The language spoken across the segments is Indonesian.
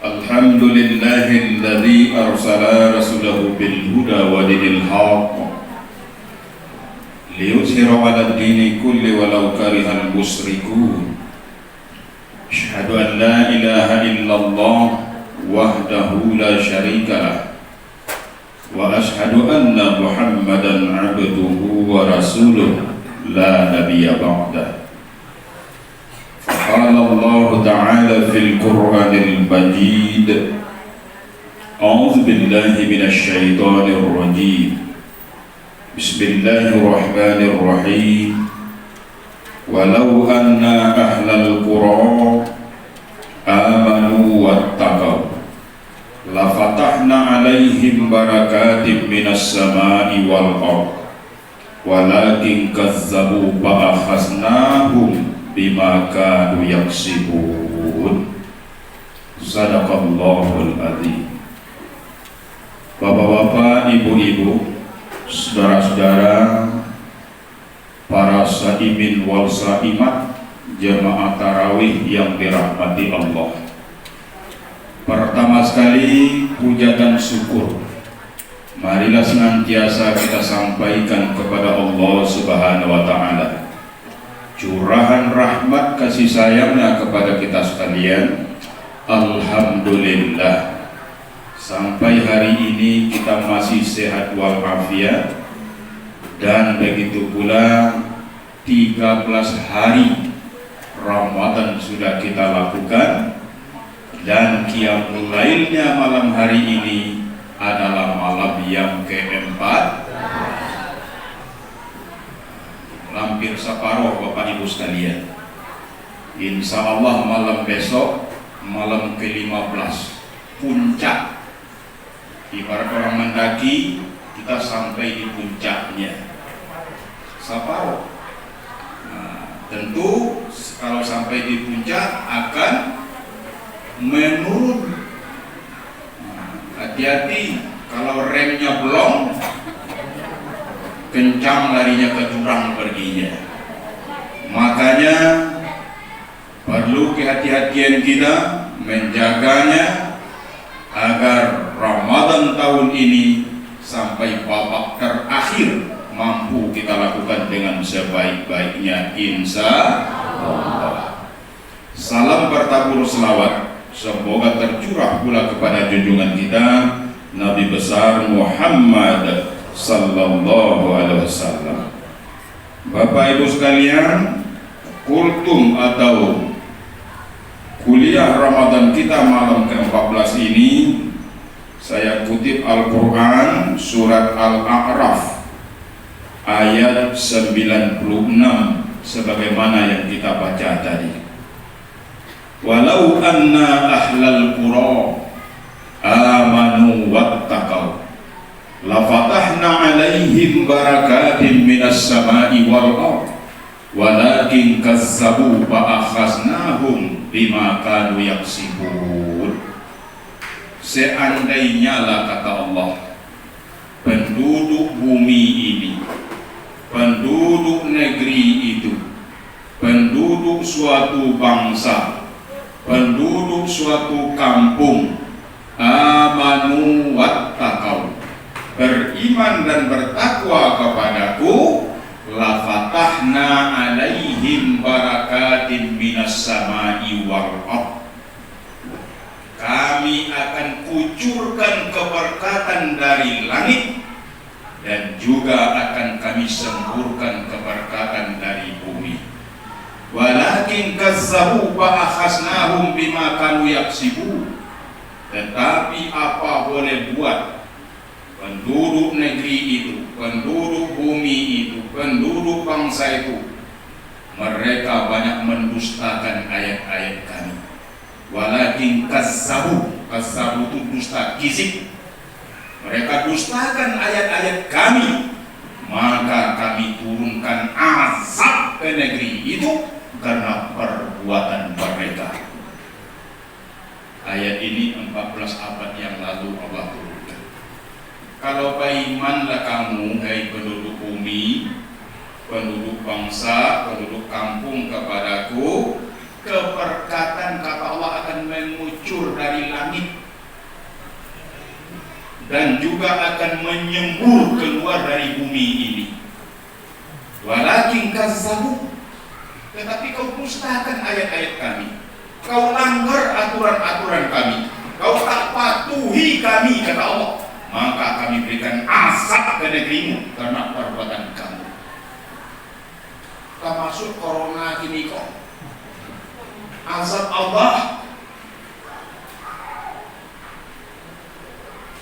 Alhamdulillahilladzi arsala rasulahu bil huda wa dinil haqq liyuzhirahu 'alad dini kulli walau karihal musyrikun. Asyhadu an la ilaha illallah wahdahu la syarikalah wa asyhadu anna Muhammadan 'abduhu wa rasuluh la nabiyya ba'dah. قال الله تعالى في القرآن المجيد أعوذ بالله من الشيطان الرجيم بسم الله الرحمن الرحيم ولو أن أهل القرى آمنوا واتقوا لفتحنا عليهم بركات من السماء والأرض ولكن كذبوا فأخذناهم bima kanu yaksibun. Sadaqallahul adzim. Bapak-bapak, ibu-ibu, saudara-saudara, para saimin wal saimat, jemaah tarawih yang dirahmati Allah. Pertama sekali, puja dan syukur marilah senantiasa kita sampaikan kepada Allah Subhanahu wa ta'ala, curahan rahmat kasih sayangnya kepada kita sekalian. Alhamdulillah, sampai hari ini kita masih sehat walafiat, dan begitu pula 13 hari Ramadan sudah kita lakukan, dan qiyamul lailnya malam hari ini adalah malam yang keempat, hampir separuh Bapak Ibu sekalian. Insya Allah malam besok, malam ke-15, puncak. Ibarat orang mendaki, kita sampai di puncaknya, separuh. Nah, tentu kalau sampai di puncak akan menurun. Hati-hati kalau remnya belum, kencang larinya ke jurang perginya. Makanya perlu kehati-hatian kita menjaganya agar Ramadan tahun ini sampai babak terakhir mampu kita lakukan dengan sebaik-baiknya, insya Allah. Salam bertabur selawat semoga tercurah pula kepada junjungan kita Nabi besar Muhammad sallallahu alaihi wasallam. Bapak Ibu sekalian, kultum atau kuliah Ramadan kita malam ke-14 ini, saya kutip Al-Quran surat Al-A'raf ayat 96 sebagaimana yang kita baca tadi. Walau anna ahlal qura amanu wattaqau lafatahna alaihim barakatim minas sama'i wal ardh walakin kazzabu fa akhaznahum bima kanu yaksibun. Seandainya lah, kata Allah, penduduk bumi ini, penduduk negeri itu, penduduk suatu bangsa, penduduk suatu kampung, amanu wattaqau, beriman dan bertakwa kepadaku, la fatahna alaihim barakatin minas samai wal ardh, kami akan kucurkan keberkatan dari langit dan juga akan kami semburkan keberkatan dari bumi. Walakin kazzabu fa akhasnahum bima kanu yaksibun, tetapi apa boleh buat, penduduk negeri itu, penduduk bumi itu, penduduk bangsa itu, mereka banyak mendustakan ayat-ayat kami. Walakin kazzabu, kazzabu itu dusta, kizik. Mereka dustakan ayat-ayat kami, maka kami turunkan azab ke negeri itu karena perbuatan mereka. Ayat ini 14 abad yang lalu Allah turunkan. Kalau berimanlah kamu, hai penduduk bumi, penduduk bangsa, penduduk kampung kepadaku, keberkatan dan juga akan menyembur keluar dari bumi ini. Walakin kazzabu, tetapi kau dustakan ayat-ayat kami, kau langgar aturan-aturan kami, kau tak patuhi kami, kata Allah, maka kami berikan azab ke negerimu karena perbuatan kamu. Termasuk corona ini kok azab Allah.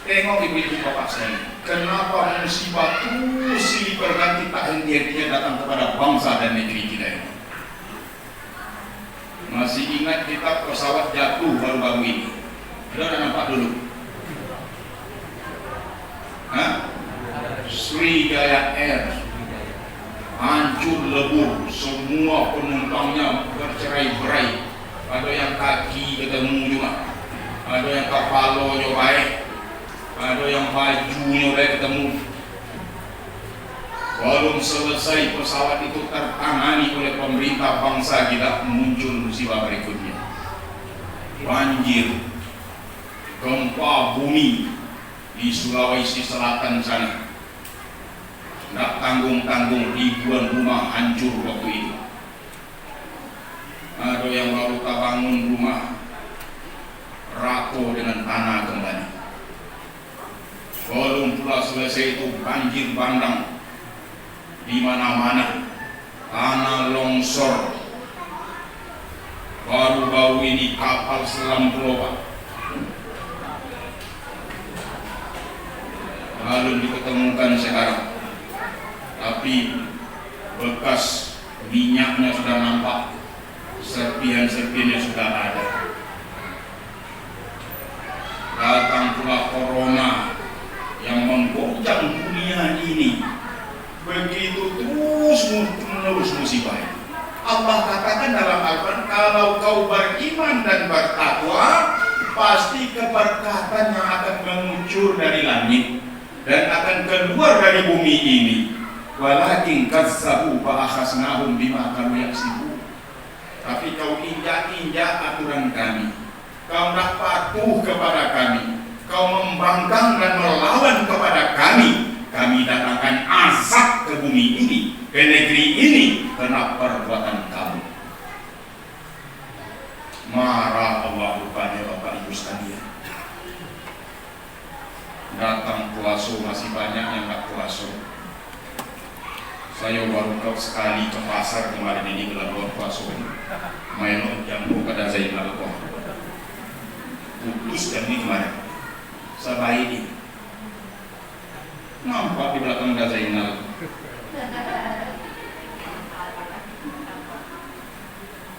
Tengok ibu-ibu bapak saya, kenapa musibah terus silih berganti tak henti-hentinya datang kepada bangsa dan negeri kita ini. Masih ingat kita pesawat jatuh baru-baru ini? Sudah nampak dulu? Hah? Sriwijaya Air hancur lebur, semua penumpangnya bercerai-berai. Ada yang kaki ketemu juga, ada yang kepalanya baik, ada yang bajunya udah ketemu. Belum selesai pesawat itu tertangani oleh pemerintah bangsa kita, muncul musibah berikutnya. Banjir, gempa bumi di Sulawesi Selatan sana. Tidak tanggung-tanggung, ribuan rumah hancur waktu itu. Ada yang baru tak bangun rumah, rako dengan tanah kembali. Belum pula selesai itu banjir bandang di mana-mana, tanah longsor. Baru-baru ini kapal selam global lalu diketemukan sekarang, tapi bekas minyaknya sudah nampak, serpihan-serpihannya sudah ada. Datang pula corona yang menggoncang dunia ini. Begitu terus menerus musibah. Allah katakan dalam Al-Quran, kalau kau beriman dan bertakwa, pasti keberkatan yang akan mengucur dari langit dan akan keluar dari bumi ini. Walakin kazzabu fa akhasnahum bima kanu yaksibun. Tapi kau injak-injak aturan kami, kau tak patuh kepada kami, kau membangkang dan melawan kepada kami, kami datangkan azab ke bumi ini, ke negeri ini, karena perbuatan kamu. Marah Allah rupanya Bapak Ibu sekalian. Datang puasa masih banyak yang tak puasa. Saya baru sekali ke pasar kemarin ini bulan puasa. Main jambu pada Zainal kok. Putus dan ini kemarin. Sabai ini. Nampak di belakang ada Zainal.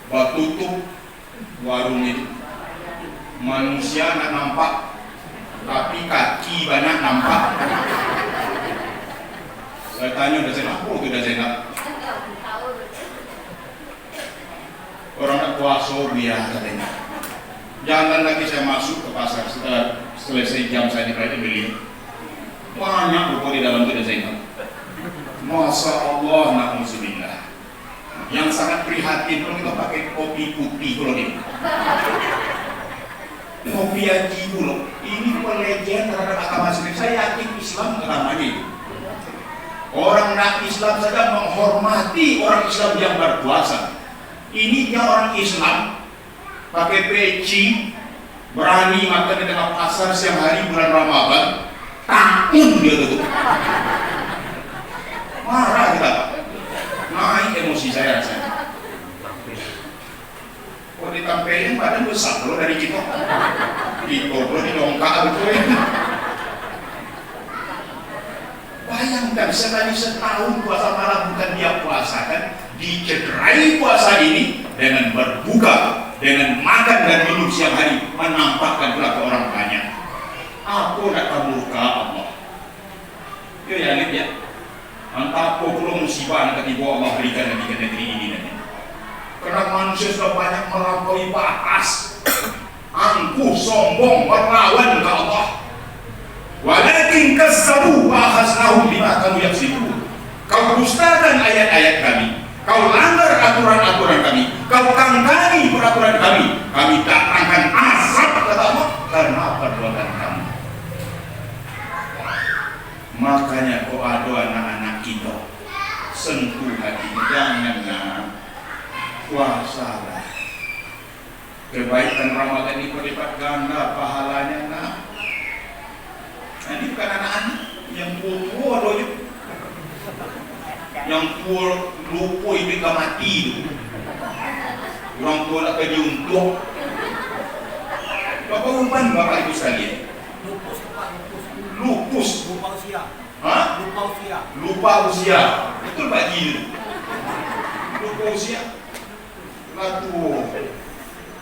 Tutup warung itu. Manusia nak nampak, tapi kaki banyak nampak. Saya tanya udah Zainal, apa itu udah Zainal? Orang nak puasa biar katanya. Jangan lagi saya masuk ke pasar setelah selesai jam saya diperhati beli. Banyak rupa di dalam itu udah Zainal. Masya Allah, na'udzubillah. Yang sangat prihatin kalau kita pakai kopi putih kalau ini. Kopi haji dulu. Ini pelecehan terhadap agama sendiri. Saya yakin Islam namanya itu. Orang nak Islam saja menghormati orang Islam yang berpuasa. Ini dia orang Islam pakai peci, berani makan di tengah pasar siang hari bulan Ramadan. Takut dia tutup. Marah kita, naik emosi saya rasanya. Kalau ditampilin badan besar loh dari kita. Dikobro di dongkak betul itu. Bayangkan sekali setahun puasa malam bukan dia puasa kan, dicederai puasa ini dengan berbuka, dengan makan dan minum siang hari, menampakkan pula ke orang banyak. Aku nak murka Allah. Itu ya lihat ya. Entah apa pula musibah yang ketiba Allah berikan di negeri ini nanti. Karena manusia sudah banyak melampaui batas, angkuh, sombong, berlawan ke Allah. Walakin kazzabu wa akhasnahum bima kanu yaksibun. Kau dustakan ayat-ayat kami, kau langgar aturan-aturan kami, kau tangkangi peraturan kami, kami datangkan azab kata Allah karena perbuatan kamu. Kebaikan Ramadan ini berlipat ganda pahalanya. Nah, ini bukan anak-anak yang tua doy, yang tua lupa itu gak mati itu. Orang tua nak kerja untuk Bapak umpan Bapak Ibu sekalian. Lupus. Lupa usia. Hah? Lupa usia. Lupa usia. Betul Pak Ji. Lupa usia. Lalu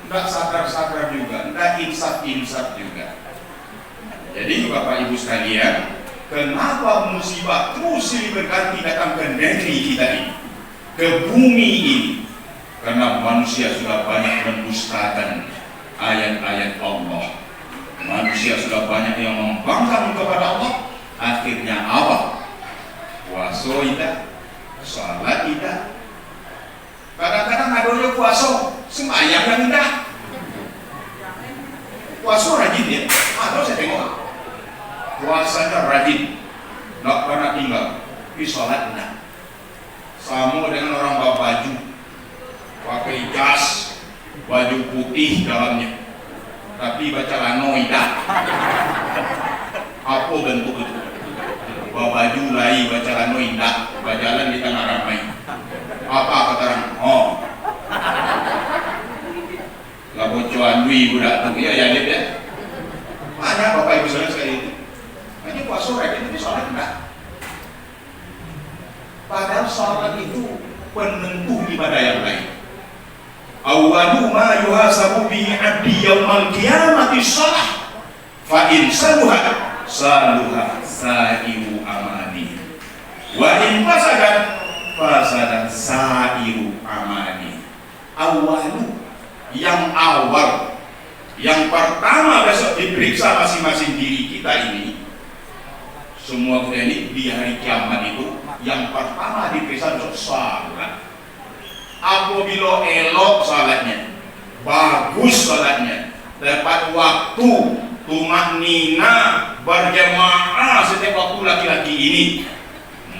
tidak sadar-sadar juga, tidak insaf-insaf juga. Jadi Bapak Ibu sekalian, kenapa musibah terus silih berganti datang ke negeri kita ini, ke bumi ini? Karena manusia sudah banyak mendustakan ayat-ayat Allah. Manusia sudah banyak yang membangkang kepada Allah. Akhirnya apa? Puasa tidak, salat tidak. Kadang-kadang ada yang puasa, sembahyang yang tidak. Puasa rajin ya, atau saya tengok puasanya rajin, nggak pernah tinggal. Tapi salat tidak. Sama dengan orang bawa baju, pakai jas, baju putih dalamnya, tapi baca lano tidak. Apa bentuk itu? Bawa baju lai baca lano tidak, berjalan di tengah ramai. Apa kata orang? Oh, lah bocoran dui budak tu ya lihat ya. Banyak Bapak Ibu sekali itu. Hanya puasa rajin tapi sholat enggak. Padahal sholat itu penentu ibadah yang lain. Awwalu ma yuhasabu bihi 'abdi yaumal qiyamati shalah. Fa in saluha sa'iru amali. Wa in fasadat sa'iru amali. Awwalu, yang awal, yang pertama besok diperiksa masing-masing diri kita ini. Semua kita ini di hari kiamat itu yang pertama diperiksa besok salat. Apabila elok salatnya, bagus salatnya, tepat waktu, tumaknina, berjamaah setiap waktu laki-laki ini,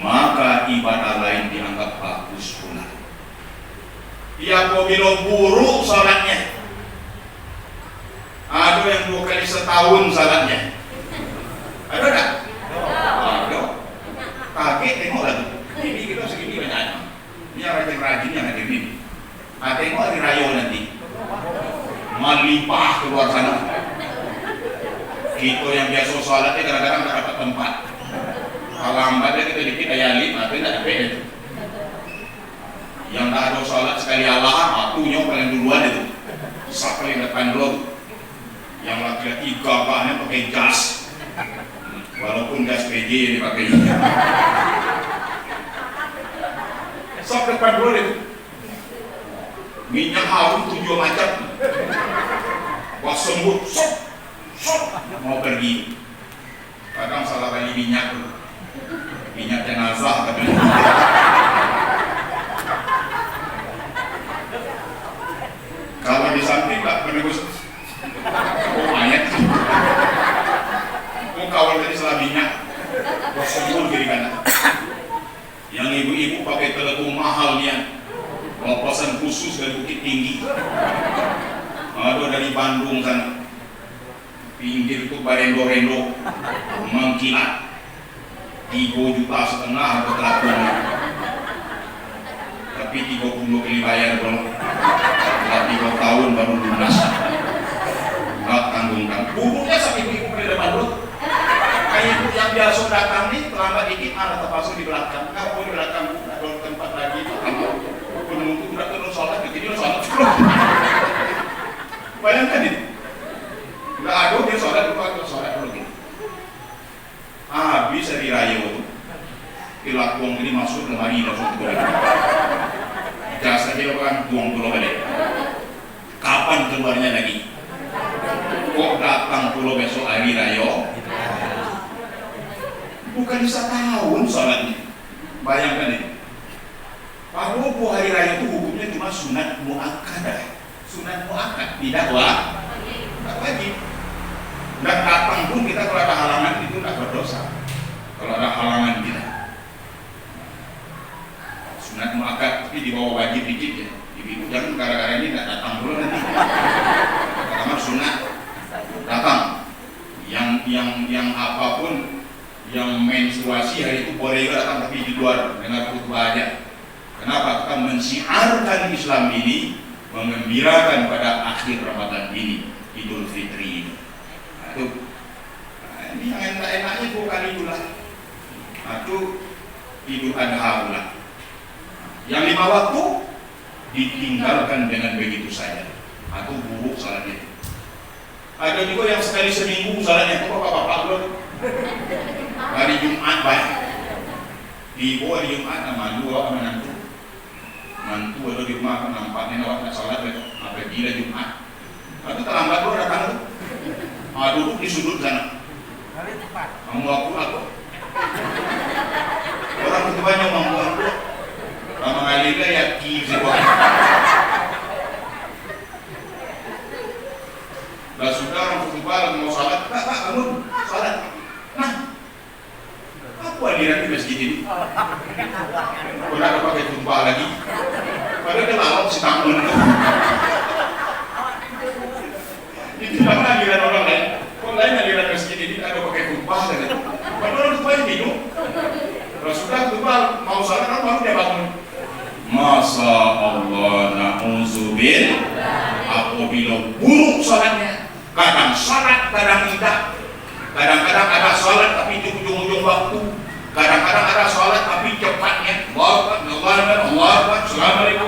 maka ibadah lain dianggap bagus pula. Ya apabila buruk salatnya, ada yang 2 kali setahun salatnya, ada tak? Ada. Kaget tengok lah tuh. Ini kita segini banyak. Ini yang rajin-rajin yang hadir ini. Tengok hari raya nanti, melimpah keluar sana. Kita yang biasa salatnya kadang-kadang tak dapat tempat. Kalau lambatnya kita dikit ayali, tapi tidak dapat itu. Yang tak ada salat sekali Allah, waktunya paling duluan itu. Siapa yang depan dulu? Yang laki-laki gagahnya pakai jas, walaupun jas PJ yang dipakai. Siapa depan dulu itu? Minyak harum 7 macam. Wah sembut, mau pergi. Kadang salah kali minyak tuh. Minyak jenazah katanya. Kalau di samping tak menegus. Oh ayat. Oh kawal tadi salah minyak. Sembul kiri kanan. Yang ibu-ibu pakai telepon mahal nian. Pesan khusus dari Bukit Tinggi. Ada dari Bandung sana. Pinggir itu barendo-rendo mengkilat 3,5 juta harga telakuannya. Tapi 30 kali bayar belum. Setelah 3 tahun baru lunas. Enggak tanggung-tanggung. Bubuknya sampai ibu-ibu di depan dulu. Kayak ibu yang biasa datang nih, terlambat dikit ada terpasung di belakang. Kalau di belakang ada tempat lagi, kamu penunggu udah turun sholat, begini sholat. Bayangkan itu. Nggak ada dia sholat dulu atau sholat dulu gitu. Habis hari raya itu dilakukan ini masuk lemari langsung ke balik. Jasa dia kan buang pulau balik. Kapan keluarnya lagi? Kok datang pulau besok hari raya? Bukan setahun sholatnya. Bayangkan ini. Kalau hari raya itu hukumnya cuma sunat muakkadah. Sunat muakkad tidak wajib. Nggak datang pun kita kalau ada halangan itu nggak berdosa. Kalau ada halangan kita, sunat muakkad tapi di bawah wajib dikit ya. Ibu jangan gara-gara ini nggak datang dulu nanti. yang apapun yang menstruasi hari itu boleh juga datang tapi di luar dengar khutbah aja. Kenapa? Kita mensiarkan Islam ini, mengembirakan pada akhir Ramadan ini, Idul Fitri ini. Ini yang enak-enaknya bukan itulah. Itu Idul Adha pula. Yang 5 waktu ditinggalkan dengan begitu saja. Atau buruk salatnya. Ada juga yang sekali seminggu salatnya itu bapak-bapak dulu. Hari Jumat baik. Di bawah hari Jumat sama dua menantu. Mantu ada di rumah nampaknya awak nak salat apabila Jumat. Itu terlambat baru datang tu. Duduk di sudut sana. Kamu aku. Orang ketuanya mampu aku. Lama kali dia yakin semua. Dah sudah orang khutbah mau salat, Pak kamu salat. Nah, apa aliran di masjid ini? Kau nak pakai khutbah lagi? Padahal dia lawak si tamun. Itu nama aliran orang lain. Kau lain aliran masjid ini ada pakai khutbah lagi. Padahal orang khutbah ini minum. Kalau sudah khutbah mau salat, orang baru dia bangun. Masa Allah na'udzubil apabila buruk salatnya, kadang salat, kadang tidak. Kadang-kadang ada salat tapi di ujung-ujung waktu, kadang-kadang ada salat tapi cepatnya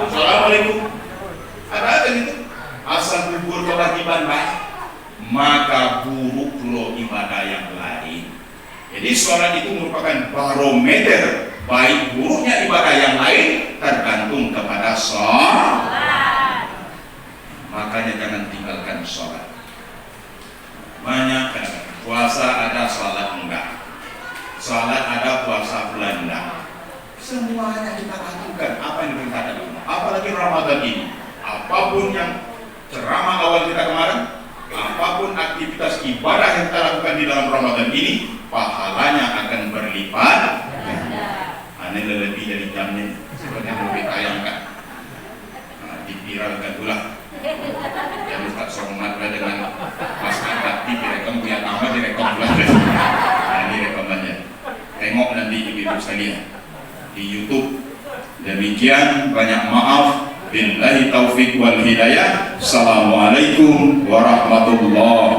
Assalamualaikum ada gitu. Asal gugur kewajiban baik, maka buruk lo ibadah yang lain. Jadi salat itu merupakan barometer baik buruknya ibadah yang lain, tergantung kepada salat. Makanya jangan tinggalkan salat. Banyak kan puasa ada, salat enggak. Salat ada, puasa bulan enggak. Semuanya kita lakukan apa yang diperintahkan Allah. Apalagi Ramadan ini. Apapun yang ceramah awal kita kemarin, apapun aktivitas ibadah yang kita lakukan di dalam Ramadan ini, pahalanya akan berlipat. Aneh lebih dari jamnya seperti yang ditayangkan. Dipiralkan pula. Yang Ustaz Somad dengan Mas Akati direkam punya nama direkam pula. Ini rekamannya. Tengok nanti ibu-ibu sekalian di YouTube. Demikian, banyak maaf. Billahi taufiq wal hidayah. Assalamualaikum warahmatullahi